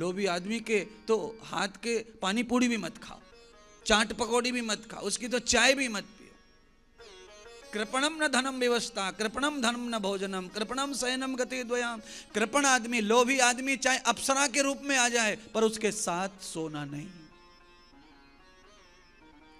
लोभी आदमी के तो हाथ के पानी पूड़ी भी मत खाओ, चाट पकौड़ी भी मत खाओ, उसकी तो चाय भी मत पियो। कृपणम न धनम व्यवस्था, कृपणम धनम न भोजनम, कृपणम शयनम गति द्वयाम। कृपण आदमी, लोभी आदमी चाहे अप्सरा के रूप में आ जाए पर उसके साथ सोना नहीं,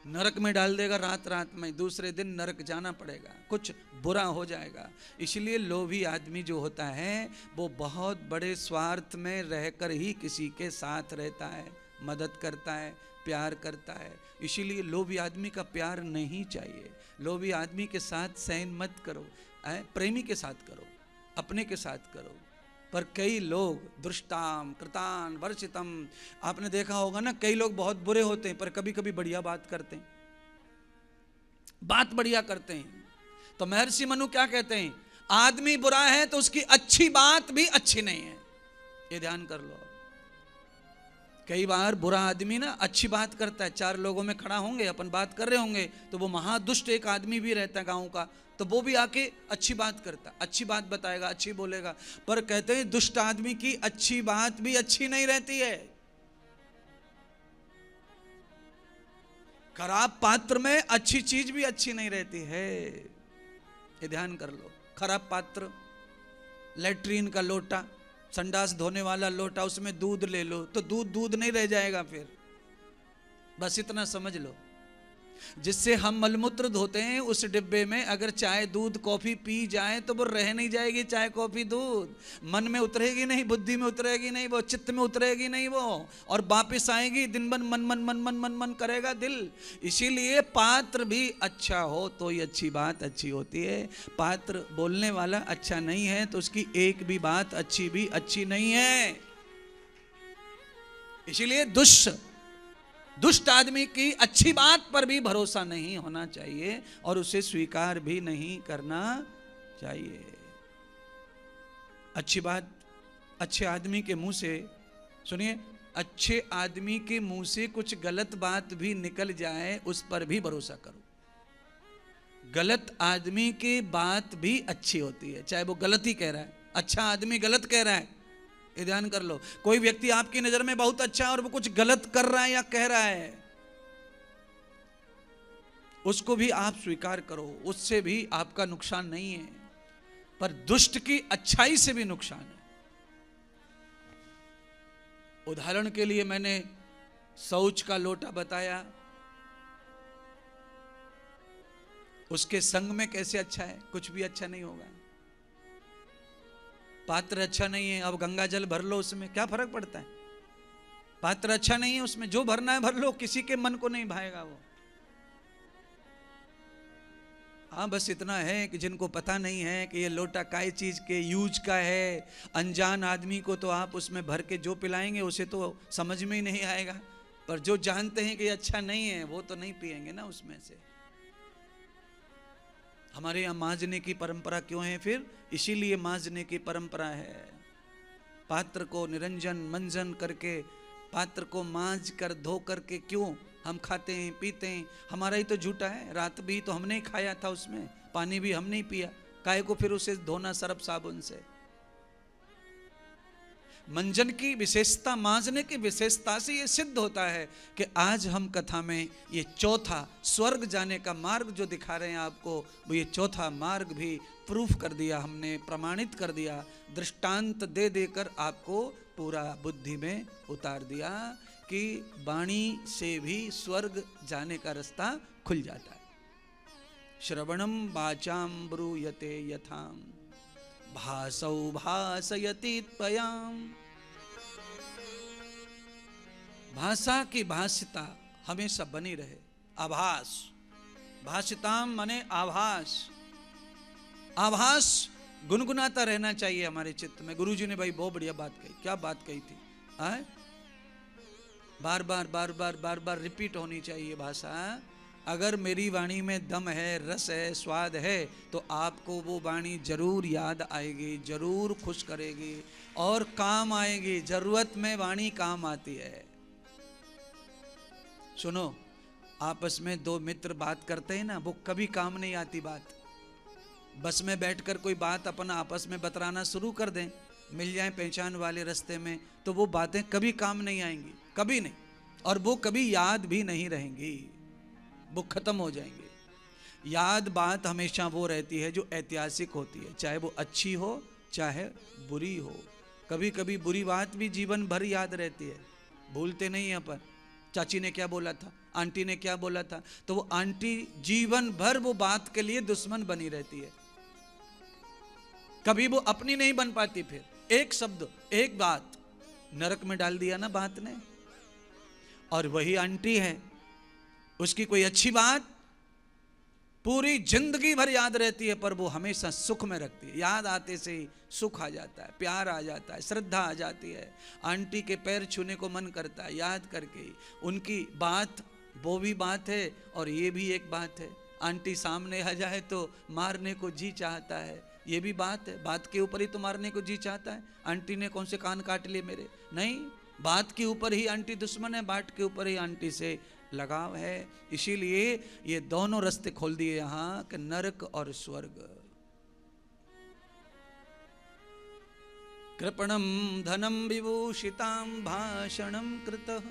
नरक में डाल देगा रात रात में, दूसरे दिन नरक जाना पड़ेगा, कुछ बुरा हो जाएगा। इसलिए लोभी आदमी जो होता है वो बहुत बड़े स्वार्थ में रहकर ही किसी के साथ रहता है, मदद करता है, प्यार करता है। इसीलिए लोभी आदमी का प्यार नहीं चाहिए। लोभी आदमी के साथ सहन मत करो, प्रेमी के साथ करो, अपने के साथ करो। पर कई लोग दुष्टाम कृतान वर्षितम, आपने देखा होगा ना, कई लोग बहुत बुरे होते हैं पर कभी कभी बढ़िया बात करते हैं, बात बढ़िया करते हैं। तो महर्षि मनु क्या कहते हैं, आदमी बुरा है तो उसकी अच्छी बात भी अच्छी नहीं है, ये ध्यान कर लो। कई बार बुरा आदमी ना अच्छी बात करता है, चार लोगों में खड़ा होंगे, अपन बात कर रहे होंगे तो वो महादुष्ट एक आदमी भी रहता है गांव का, तो वो भी आके अच्छी बात करता, अच्छी बात बताएगा, अच्छी बोलेगा। पर कहते हैं दुष्ट आदमी की अच्छी बात भी अच्छी नहीं रहती है। खराब पात्र में अच्छी चीज भी अच्छी नहीं रहती है, ये ध्यान कर लो। खराब पात्र, लेट्रीन का लोटा, संडास धोने वाला लोटा, उसमें दूध ले लो तो दूध दूध नहीं रह जाएगा फिर, बस इतना समझ लो। जिससे हम मलमूत्र धोते हैं उस डिब्बे में अगर चाय दूध कॉफी पी जाए तो वो रह नहीं जाएगी, चाय कॉफी दूध मन में उतरेगी नहीं, बुद्धि में उतरेगी नहीं, वो चित्त में उतरेगी नहीं वो, और वापस आएगी दिन भर मन मन मन मन मन मन करेगा दिल। इसीलिए पात्र भी अच्छा हो तो ही अच्छी बात अच्छी होती है। पात्र बोलने वाला अच्छा नहीं है तो उसकी एक भी बात अच्छी भी अच्छी नहीं है। इसीलिए दुष्ट आदमी की अच्छी बात पर भी भरोसा नहीं होना चाहिए और उसे स्वीकार भी नहीं करना चाहिए। अच्छी बात अच्छे आदमी के मुंह से, सुनिए, अच्छे आदमी के मुंह से कुछ गलत बात भी निकल जाए उस पर भी भरोसा करो। गलत आदमी की बात भी अच्छी होती है, चाहे वो गलत ही कह रहा है, अच्छा आदमी गलत कह रहा है, ये ध्यान कर लो। कोई व्यक्ति आपकी नजर में बहुत अच्छा है और वो कुछ गलत कर रहा है या कह रहा है, उसको भी आप स्वीकार करो, उससे भी आपका नुकसान नहीं है। पर दुष्ट की अच्छाई से भी नुकसान है। उदाहरण के लिए मैंने शौच का लोटा बताया, उसके संग में कैसे अच्छा है, कुछ भी अच्छा नहीं होगा। पात्र अच्छा नहीं है, अब गंगा जल भर लो, उसमें क्या फर्क पड़ता है। पात्र अच्छा नहीं है, उसमें जो भरना है भर लो, किसी के मन को नहीं भाएगा वो। हाँ, बस इतना है कि जिनको पता नहीं है कि ये लोटा काय चीज के यूज का है, अनजान आदमी को तो आप उसमें भर के जो पिलाएंगे उसे तो समझ में ही नहीं आएगा। पर जो जानते हैं कि अच्छा नहीं है वो तो नहीं पिएंगे ना उसमें से। हमारे यहाँ मांजने की परंपरा क्यों है फिर? इसीलिए मांजने की परंपरा है। पात्र को निरंजन मंजन करके, पात्र को मांज कर धो करके क्यों हम खाते हैं पीते हैं। हमारा ही तो झूठा है, रात भी तो हमने ही खाया था, उसमें पानी भी हमने ही पिया, काहे को फिर उसे धोना सरफ साबुन से। मंजन की विशेषता, मांजने की विशेषता से ये सिद्ध होता है कि आज हम कथा में ये चौथा स्वर्ग जाने का मार्ग जो दिखा रहे हैं आपको, वो ये चौथा मार्ग भी प्रूफ कर दिया हमने, प्रमाणित कर दिया, दृष्टांत दे देकर आपको पूरा बुद्धि में उतार दिया कि वाणी से भी स्वर्ग जाने का रास्ता खुल जाता है। श्रवणम वाचाम ब्रूयते यथाम भासौ भासयति त्वयाम। भाषा की भाषिता हमेशा बनी रहे। आभास, भाषिताम माने आभास, आभास गुनगुनाता रहना चाहिए हमारे चित्त में। गुरुजी ने भाई बहुत बढ़िया बात कही। क्या बात कही थी? बार बार बार बार बार बार रिपीट होनी चाहिए भाषा। अगर मेरी वाणी में दम है, रस है, स्वाद है तो आपको वो वाणी जरूर याद आएगी, जरूर खुश करेगी और काम आएगी। जरूरत में वाणी काम आती है। सुनो, आपस में दो मित्र बात करते हैं ना, वो कभी काम नहीं आती बात। बस में बैठकर कोई बात अपन आपस में बतराना शुरू कर दें, मिल जाए पहचान वाले रास्ते में तो वो बातें कभी काम नहीं आएंगी, कभी नहीं, और वो कभी याद भी नहीं रहेंगी, वो खत्म हो जाएंगे। याद बात हमेशा वो रहती है जो ऐतिहासिक होती है, चाहे वो अच्छी हो चाहे बुरी हो। कभी कभी बुरी बात भी जीवन भर याद रहती है, भूलते नहीं हैं अपन। चाची ने क्या बोला था, आंटी ने क्या बोला था, तो वो आंटी जीवन भर वो बात के लिए दुश्मन बनी रहती है, कभी वो अपनी नहीं बन पाती। फिर एक शब्द एक बात नरक में डाल दिया ना बात ने। और वही आंटी है, उसकी कोई अच्छी बात पूरी जिंदगी भर याद रहती है, पर वो हमेशा सुख में रखती है। याद आते से ही सुख आ जाता है, प्यार आ जाता है, श्रद्धा आ जाती है। आंटी के पैर छूने को मन करता है याद करके ही। उनकी बात वो भी बात है और ये भी एक बात है। आंटी सामने आ जाए तो मारने को जी चाहता है, ये भी बात है। बात के ऊपर ही तो मारने को जी चाहता है। आंटी ने कौन से कान काट लिए मेरे, नहीं, बात के ऊपर ही आंटी दुश्मन है, बात के ऊपर ही आंटी से लगाव है। इसीलिए ये दोनों रास्ते खोल दिए यहां कि नरक और स्वर्ग। कृपणम धनम विभूषितां भाषणम कृतः